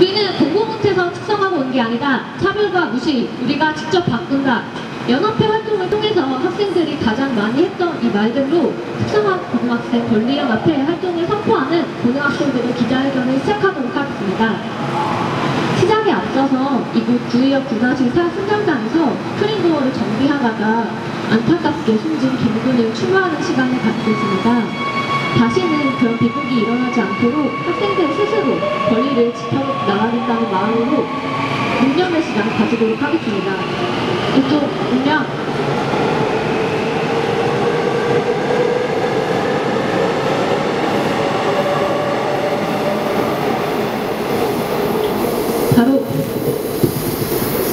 우리는 공부 못해서 특성화고 온 게 아니다. 차별과 무시, 우리가 직접 바꾼다. 연합회 활동을 통해서 학생들이 가장 많이 했던 이 말들로 특성화 고등학생 권리연합회 활동을 선포하는 고등학생들의 기자회견을 시작하도록 하겠습니다. 시작에 앞서서 이곳 구의역 9-4 승강장에서 스크린도어를 정비하다가 안타깝게 숨진 김군을 추모하는 시간을 갖겠습니다. 다시는 그런 비극이 일어나지 않도록 학생들 스스로 권리를 지켜나가겠다는 마음으로 묵념의 시간 가지도록 하겠습니다. 이쪽 묵념. 바로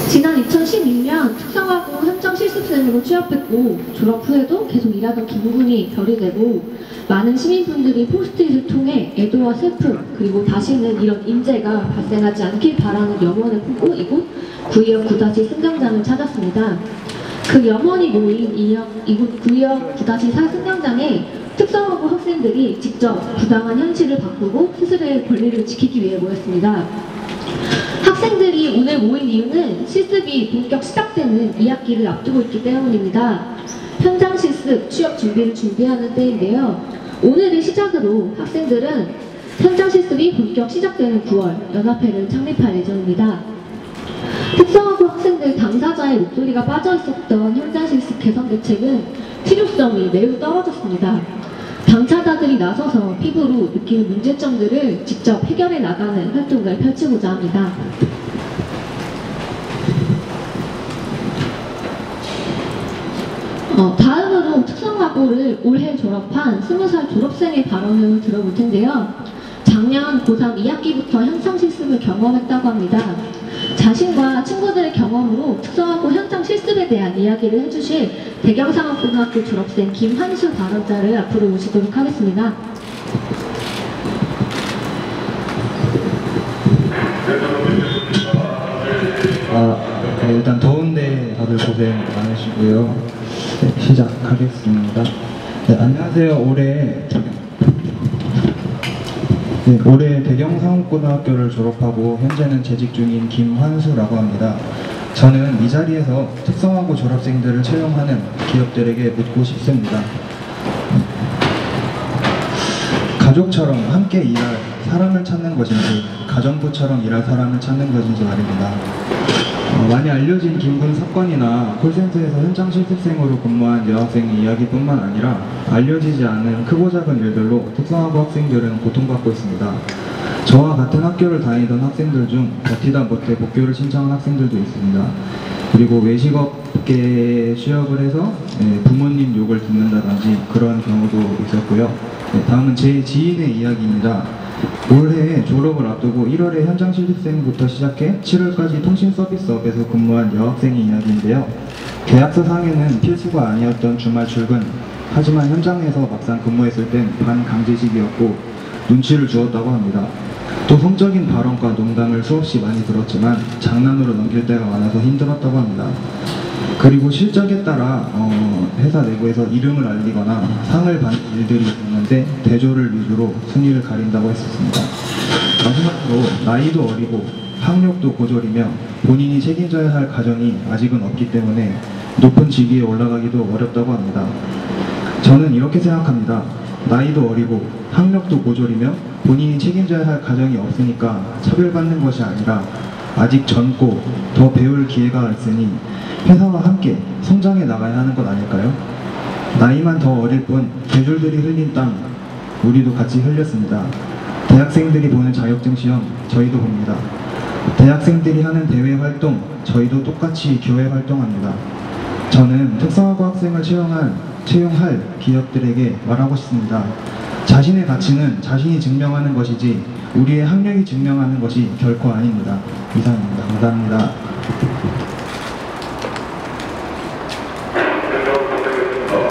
지난 2012년 특성화고 현장 실습생으로 취업했고 졸업 후에도 계속 일하던 김군이 별이 되고 많은 시민분들이 포스트잇을 통해 애도와 슬픔 그리고 다시는 이런 인재가 발생하지 않길 바라는 염원을 품고 이곳 구의역 9-4 승강장을 찾았습니다. 그 염원이 모인 이곳 구의역 9-4 승강장에 특성화고 학생들이 직접 부당한 현실을 바꾸고 스스로의 권리를 지키기 위해 모였습니다. 학생들이 오늘 모인 이유는 실습이 본격 시작되는 2학기를 앞두고 있기 때문입니다. 현장 실습, 취업 준비를 준비하는 때인데요. 오늘을 시작으로 학생들은 현장 실습이 본격 시작되는 9월 연합회를 창립할 예정입니다. 특성화고 학생들 당사자의 목소리가 빠져있었던 현장 실습 개선 대책은 실효성이 매우 떨어졌습니다. 당사자들이 나서서 피부로 느끼는 문제점들을 직접 해결해 나가는 활동을 펼치고자 합니다. 다음으로 특성화고를 올해 졸업한 20살 졸업생의 발언을 들어볼 텐데요. 작년 고3 2학기부터 현장 실습을 경험했다고 합니다. 자신과 친구들의 경험으로 특성화고 현장 실습에 대한 이야기를 해주실 대경상업고등학교 졸업생 김환수 발언자를 앞으로 모시도록 하겠습니다. 네, 일단 더운데 다들 고생 많으시고요. 네, 시작하겠습니다. 네, 안녕하세요. 올해 대경상업고등학교를 졸업하고 현재는 재직 중인 김환수라고 합니다. 저는 이 자리에서 특성화고 졸업생들을 채용하는 기업들에게 묻고 싶습니다. 가족처럼 함께 일할 사람을 찾는 것인지 가정부처럼 일할 사람을 찾는 것인지 말입니다. 많이 알려진 김군 사건이나 콜센터에서 현장 실습생으로 근무한 여학생의 이야기뿐만 아니라 알려지지 않은 크고 작은 일들로 특성화고 학생들은 고통받고 있습니다. 저와 같은 학교를 다니던 학생들 중 버티다 못해 복교를 신청한 학생들도 있습니다. 그리고 외식업계에 취업을 해서 부모님 욕을 듣는다든지 그런 경우도 있었고요. 다음은 제 지인의 이야기입니다. 올해 졸업을 앞두고 1월에 현장 실습생부터 시작해 7월까지 통신서비스업에서 근무한 여학생의 이야기인데요. 계약서상에는 필수가 아니었던 주말 출근, 하지만 현장에서 막상 근무했을 땐 반강제직이었고 눈치를 주었다고 합니다. 또 성적인 발언과 농담을 수없이 많이 들었지만 장난으로 넘길 때가 많아서 힘들었다고 합니다. 그리고 실적에 따라 회사 내부에서 이름을 알리거나 상을 받는 일들이 있는데 대조를 위주로 순위를 가린다고 했었습니다. 마지막으로 나이도 어리고 학력도 고졸이며 본인이 책임져야 할 가정이 아직은 없기 때문에 높은 직위에 올라가기도 어렵다고 합니다. 저는 이렇게 생각합니다. 나이도 어리고 학력도 고졸이며 본인이 책임져야 할 가정이 없으니까 차별받는 것이 아니라 아직 젊고 더 배울 기회가 있으니 회사와 함께 성장해 나가야 하는 것 아닐까요? 나이만 더 어릴 뿐 대졸들이 흘린 땀 우리도 같이 흘렸습니다. 대학생들이 보는 자격증 시험 저희도 봅니다. 대학생들이 하는 대외 활동 저희도 똑같이 교회 활동합니다. 저는 특성화고 학생을 채용할 기업들에게 말하고 싶습니다. 자신의 가치는 자신이 증명하는 것이지 우리의 학력이 증명하는 것이 결코 아닙니다. 이상입니다. 감사합니다.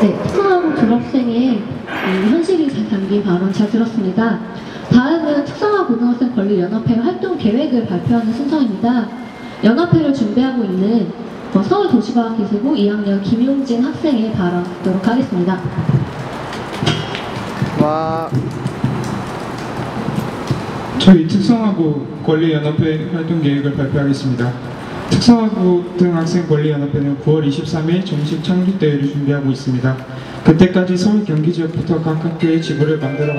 네, 특성화고 졸업생의 현실이 잘 담긴 발언 잘 들었습니다. 다음은 특성화 고등학생 권리연합회 활동 계획을 발표하는 순서입니다. 연합회를 준비하고 있는 서울도시과학기술부 2학년 김용진 학생의 발언 듣도록 하겠습니다. 저희 특성화고 권리연합회 활동 계획을 발표하겠습니다. 특성화고등학생 권리연합회는 9월 23일 정식 창립대회를 준비하고 있습니다. 그때까지 서울 경기 지역부터 각 학교의 지부를 만들어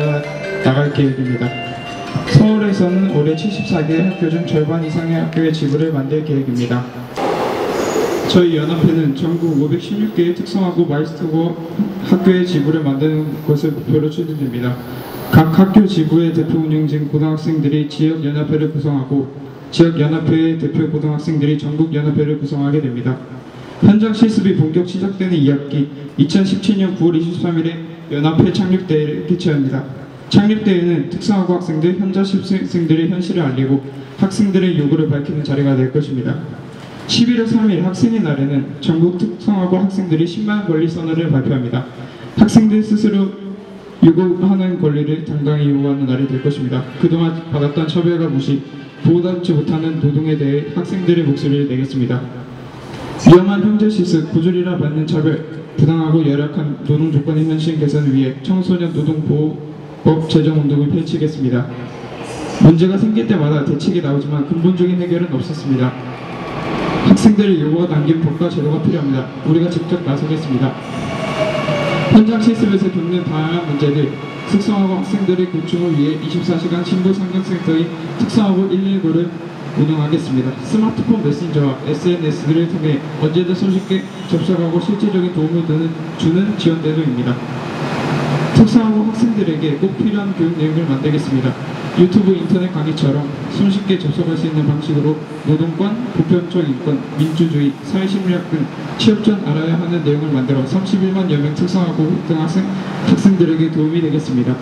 나갈 계획입니다. 서울에서는 올해 74개 학교 중 절반 이상의 학교의 지부를 만들 계획입니다. 저희 연합회는 전국 516개의 특성화고 마이스터고 학교의 지부를 만드는 것을 목표로 추진됩니다. 각 학교 지부의 대표 운영진 고등학생들이 지역연합회를 구성하고 지역연합회의 대표 고등학생들이 전국연합회를 구성하게 됩니다. 현장 실습이 본격 시작되는 2학기 2017년 9월 23일에 연합회 창립대회를 개최합니다. 창립대회는 특성화고 학생들, 현장 실습생들의 현실을 알리고 학생들의 요구를 밝히는 자리가 될 것입니다. 11월 3일 학생의 날에는 전국 특성화고 학생들이 10만 권리 선언을 발표합니다. 학생들 스스로 요구하는 권리를 당당히 요구하는 날이 될 것입니다. 그동안 받았던 처벌과 무시, 보호받지 못하는 노동에 대해 학생들의 목소리를 내겠습니다. 위험한 형제 실습, 고졸이라 받는 차별, 부당하고 열악한 노동 조건의 현실 개선을 위해 청소년 노동보호법 제정 운동을 펼치겠습니다. 문제가 생길 때마다 대책이 나오지만 근본적인 해결은 없었습니다. 학생들의 요구가 담긴 법과 제도가 필요합니다. 우리가 직접 나서겠습니다. 현장 실습에서 겪는 다양한 문제들, 특성화고 학생들의 구축을 위해 24시간 신고 상담센터인 특성화고 119를 운영하겠습니다. 스마트폰 메신저와 SNS를 통해 언제든 손쉽게 접속하고 실질적인 도움을 주는 지원대도입니다. 특성화고 학생들에게 꼭 필요한 교육 내용을 만들겠습니다. 유튜브 인터넷 강의처럼 손쉽게 접속할 수 있는 방식으로 노동권, 보편적 인권, 민주주의, 사회심리학 등 취업 전 알아야 하는 내용을 만들어 31만여 명 특성화고 학생들에게 도움이 되겠습니다.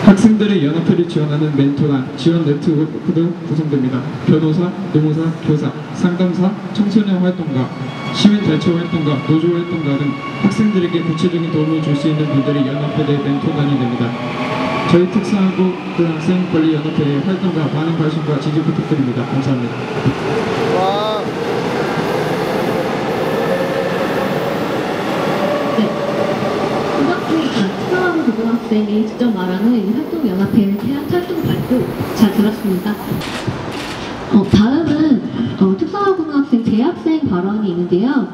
학생들의 연합회를 지원하는 멘토단, 지원 네트워크도 구성됩니다. 변호사, 노무사, 교사, 상담사, 청소년 활동가, 시민대처 활동가, 노조 활동가 등 학생들에게 구체적인 도움을 줄 수 있는 분들이 연합회 내 멘토단이 됩니다. 저희 특성화고 고등학생 권리연합회의 활동과 많은 관심과 지지 부탁드립니다. 감사합니다. 특성화고 고등학생이 직접 말하는 이 활동연합회 활동 발표 잘 들었습니다. 다음은 특성화고 고등학생 재학생 발언이 있는데요.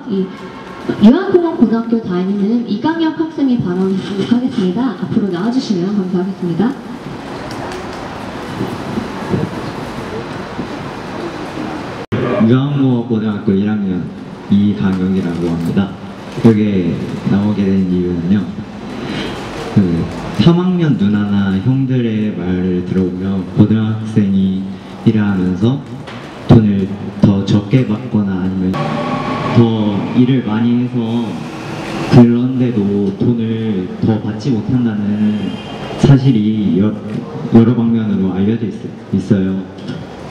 유한공업고등학교 다니는 이강혁 학생의 발언을 듣도록 하겠습니다. 앞으로 나와주시면 감사하겠습니다. 유한공업고등학교 1학년 이강혁이라고 합니다. 여기에 나오게 된 이유는요, 3학년 누나나 형들의 말을 들어보면 고등학생이 일을 하면서 돈을 더 적게 받거나 아니면 더 일을 많이 해서 그런데도 돈을 더 받지 못한다는 사실이 여러 방면으로 알려져 있어요.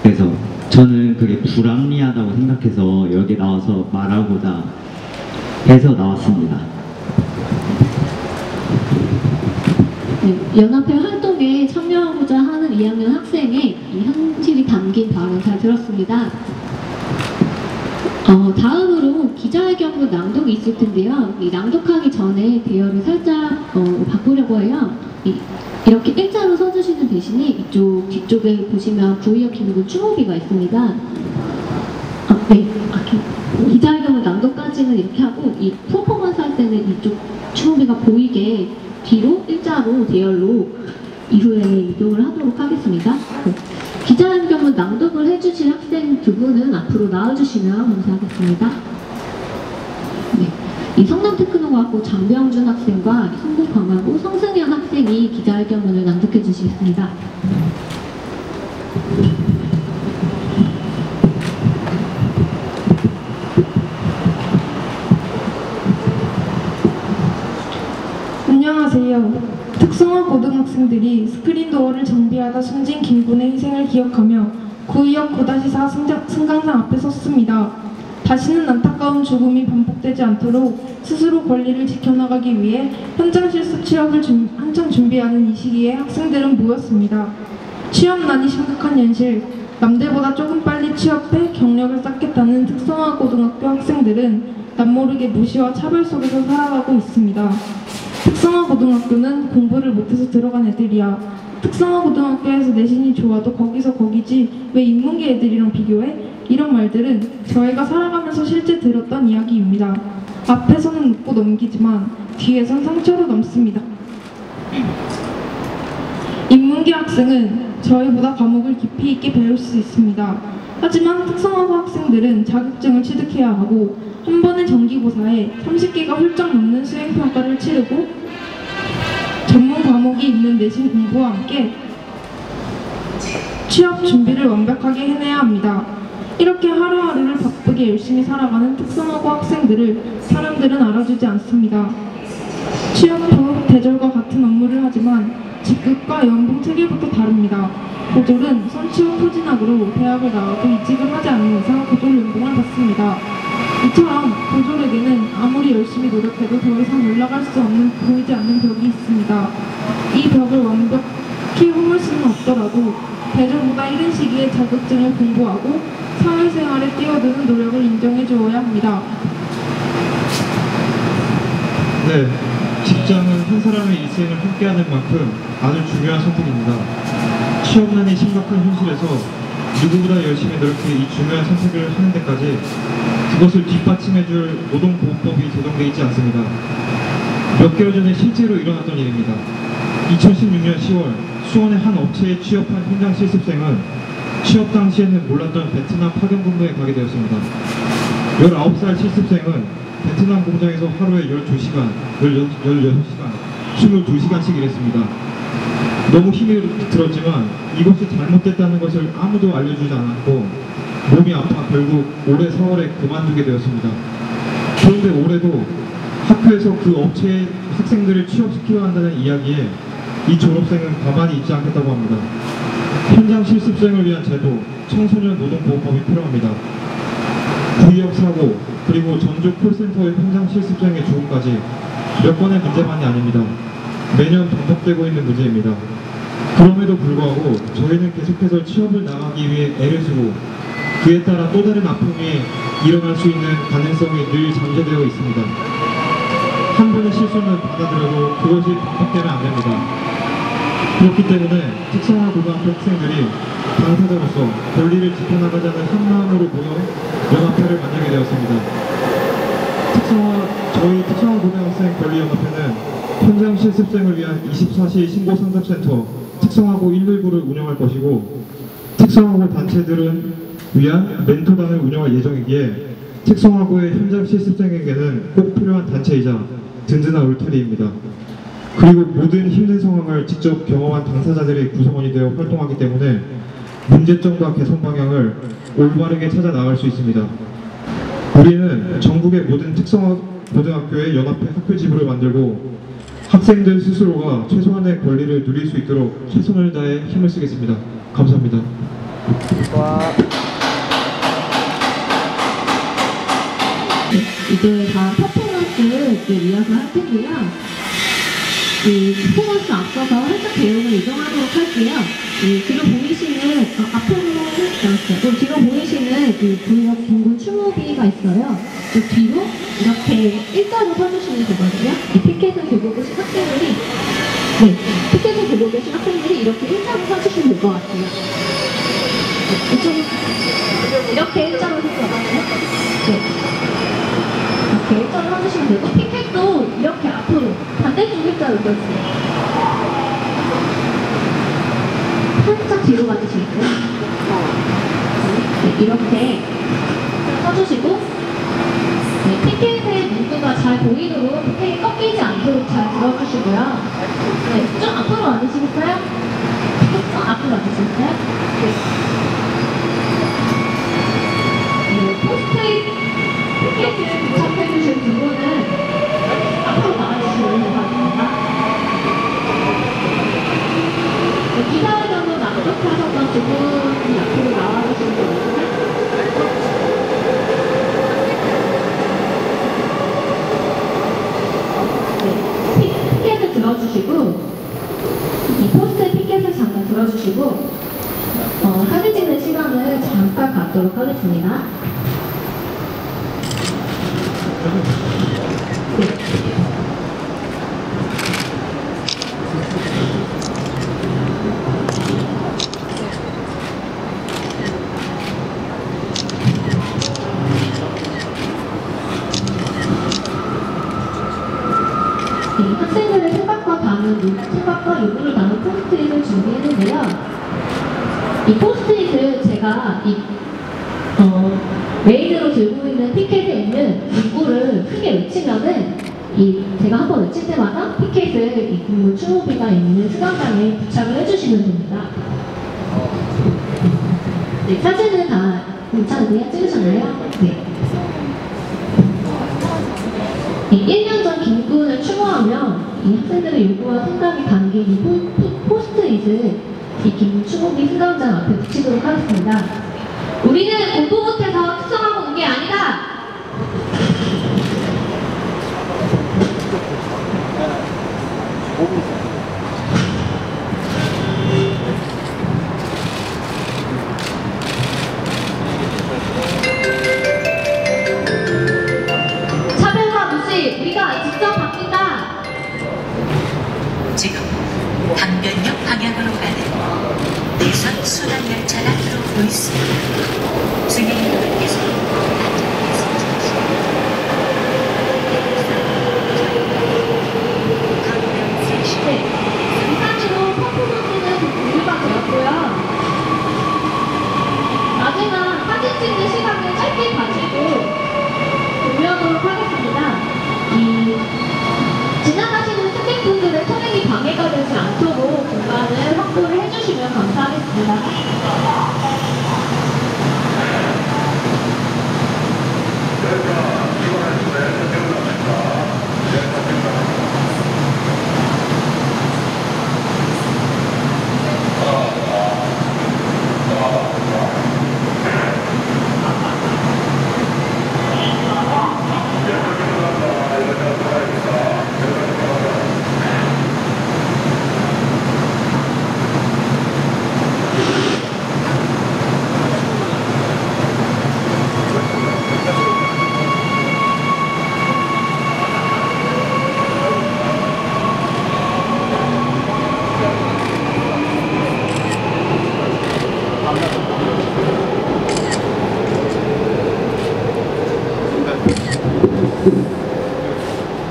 그래서 저는 그게 불합리하다고 생각해서 여기 나와서 말하고자 해서 나왔습니다. 네, 연합회 활동에 참여하고자 하는 2학년 학생의 이 현실이 담긴 발언 잘 들었습니다. 다음으로 기자회견문 낭독이 있을 텐데요. 이 낭독하기 전에 대열을 살짝 바꾸려고 해요. 이렇게 일자로 서주시는 대신에 이쪽 뒤쪽에 보시면 부의역 기능은 추모비가 있습니다. 기자회견문 낭독까지는 이렇게 하고 이 퍼포먼스 할 때는 이쪽 추모비가 보이게 뒤로 일자로 대열로 이후에 이동을 하도록 하겠습니다. 기자회견문 낭독을 해주실 학생 두 분은 앞으로 나와주시면 감사하겠습니다. 네, 이 성남테크노과학고 장병준 학생과 성북광화고 성승현 학생이 기자회견문을 낭독해 주시겠습니다. 안녕하세요. 특성화 고등학생들이 스크린도어를 정비하다 숨진 김군의 희생을 기억하며 구의역 9-4 승강장 앞에 섰습니다. 다시는 안타까운 죽음이 반복되지 않도록 스스로 권리를 지켜나가기 위해 현장 실습 취업을 한창 준비하는 이 시기에 학생들은 모였습니다. 취업난이 심각한 현실, 남들보다 조금 빨리 취업해 경력을 쌓겠다는 특성화 고등학교 학생들은 남모르게 무시와 차별 속에서 살아가고 있습니다. 특성화고등학교는 공부를 못해서 들어간 애들이야. 특성화고등학교에서 내신이 좋아도 거기서 거기지 왜 인문계 애들이랑 비교해? 이런 말들은 저희가 살아가면서 실제 들었던 이야기입니다. 앞에서는 웃고 넘기지만 뒤에선 상처로 남습니다. 인문계 학생은 저희보다 과목을 깊이 있게 배울 수 있습니다. 하지만 특성화고 학생들은 자격증을 취득해야 하고 한 번의 정기고사에 30개가 훌쩍 넘는 수행평가를 치르고 전문 과목이 있는 내신 공부와 함께 취업 준비를 완벽하게 해내야 합니다. 이렇게 하루하루를 바쁘게 열심히 살아가는 특성화고 학생들을 사람들은 알아주지 않습니다. 취업 후 대졸과 같은 업무를 하지만 직급과 연봉 체계부터 다릅니다. 고졸은 선취 후 포진학으로 대학을 나와도 이직을 하지 않는 이상 고졸 연봉을 받습니다. 이처럼 고졸에게는 아무리 열심히 노력해도 더 이상 올라갈 수 없는 보이지 않는 벽이 있습니다. 이 벽을 완벽히 홈을 수는 없더라도 대졸보다 이른 시기에 자격증을 공부하고 사회생활에 뛰어드는 노력을 인정해 주어야 합니다. 네, 직장은 한 사람의 일생을 함께하는 만큼 아주 중요한 선택입니다. 취업난이 심각한 현실에서 누구보다 열심히 노력해 이 중요한 선택을 하는 데까지 그것을 뒷받침해줄 노동보호법이 제정되어 있지 않습니다. 몇 개월 전에 실제로 일어났던 일입니다. 2016년 10월 수원의 한 업체에 취업한 현장 실습생은 취업 당시에는 몰랐던 베트남 파견 근무에 가게 되었습니다. 19살 실습생은 베트남 공장에서 하루에 12시간, 16시간, 22시간씩 일했습니다. 너무 힘이 들었지만 이것이 잘못됐다는 것을 아무도 알려주지 않았고 몸이 아파 결국 올해 4월에 그만두게 되었습니다. 그런데 올해도 학교에서 그 업체의 학생들을 취업시켜야 한다는 이야기에 이 졸업생은 가만히 있지 않겠다고 합니다. 현장 실습생을 위한 제도, 청소년 노동보호법이 필요합니다. 구의역 사고, 그리고 전주 콜센터의 현장 실습생의 죽음까지 몇 번의 문제만이 아닙니다. 매년 반복되고 있는 문제입니다. 그럼에도 불구하고 저희는 계속해서 취업을 나가기 위해 애를 쓰고 그에 따라 또 다른 아픔이 일어날 수 있는 가능성이 늘 잠재되어 있습니다. 한 번의 실수는 받아들여도 그것이 반복되면 안 됩니다. 그렇기 때문에 특성화 고등학교 학생들이 당사자로서 권리를 지켜나가자는 한 마음으로 모여 연합회를 만들게 되었습니다. 저희 특성화 고등학생 권리연합회는 현장 실습생을 위한 24시 신고 상담센터 특성화고 119를 운영할 것이고 특성화고 단체들은 위한 멘토단을 운영할 예정이기에 특성화고의 현장 실습생에게는 꼭 필요한 단체이자 든든한 울타리입니다. 그리고 모든 힘든 상황을 직접 경험한 당사자들의 구성원이 되어 활동하기 때문에 문제점과 개선 방향을 올바르게 찾아 나갈 수 있습니다. 우리는 전국의 모든 특성화 고등학교의 연합회 학교 지부를 만들고 학생들 스스로가 최소한의 권리를 누릴 수 있도록 최선을 다해 힘을 쓰겠습니다. 감사합니다. 이제 다 퍼포먼스를 이어서 할 텐데요. 이 퍼포먼스 앞서서 활짝 내용을 이동하도록 할게요. 뒤로 보이시는 앞으로 나왔어요. 뒤로 보이시는 그 구역 둥근 추모비가 있어요. 그 뒤로 이렇게 일자로 서주시면 되거든요. 이 피켓을 들고 계신 학생들이 피켓을 들고 계신 학생들이 이렇게 일자로 서주시면 될 것 같아요. 이렇게 일자로 서주거든요. 이렇게 일자로 서주시면 되고 피켓도 이렇게 앞으로 반대쪽 일자로 서주세요. 살짝 뒤로 가주시겠어요? 이렇게 서주시고 피켓의 문구가 잘 보이도록 피켓이 꺾이지 않도록 잘 들어주시고요. 좀 앞으로 와주시겠어요? 좀 앞으로 와주시겠어요? 포스트잇 피켓을 부착해주신 두 분은 앞으로 나와주시면 됩니다. 기사회전도 납득하셨던 두 분이 앞으로 나와주시면 됩니다. 피켓을 들어주시고 이 포스트잇 피켓을 잠깐 들어주시고 사진 찍는 시간을 잠깐 갖도록 하겠습니다. 학생들의 생각과 요구를 담은 포스트잇을 준비했는데요. 이 포스트잇을 제가 메인으로 들고 있는 피켓에 있는 문구를 크게 외치면은 제가 한번 외칠 때마다 피켓을 이 국문 추모비가 있는 수강장에 부착을 해주시면 됩니다. 네, 사진은 다 괜찮으세요? 찍으셨나요? 네. 1년 전 김군을 추모하며 이 학생들의 요구와 생각이 담긴 이 포스트잇을 이 김군 추모비 수강장 앞에 붙이도록 하겠습니다. 우리는 공부 못해서 특성하고 온 게 아니다! 차별과 무시, 우리가 직접 바뀐다! 지금 강변역 방향으로 가는 대선 순환열차가 들어오고 있습니다. 승객님들께서 안전하게 네, 이상으로 퍼포먼스는 종료가 되었고요. 마지막 사진 찍는 시간을 짧게 가지고 종료하도록 하겠습니다. 지나가시는 승객분들의 통행이 방해가 되지 않도록 공간을 확보를 해주시면 감사하겠습니다.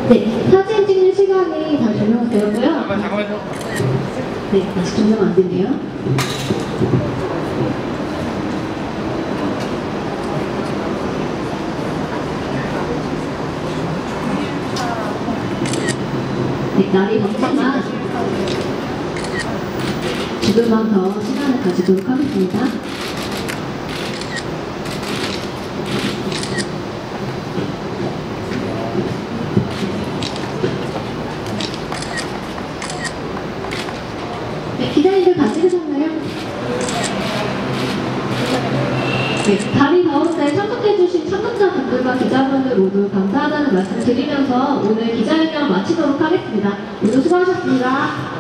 네, 사진 찍는 시간이 다 종료되었고요. 네, 아직 종료가 안 됐네요. 네, 날이 덥지만 조금만 더 시간을 가지도록 하겠습니다. 기자님들 다 찍으셨나요? 네, 달이 더운데 참석해주신 참석자분들과 기자분들 모두 감사하다는 말씀 드리면서 오늘 기자회견 마치도록 하겠습니다. 모두 수고하셨습니다.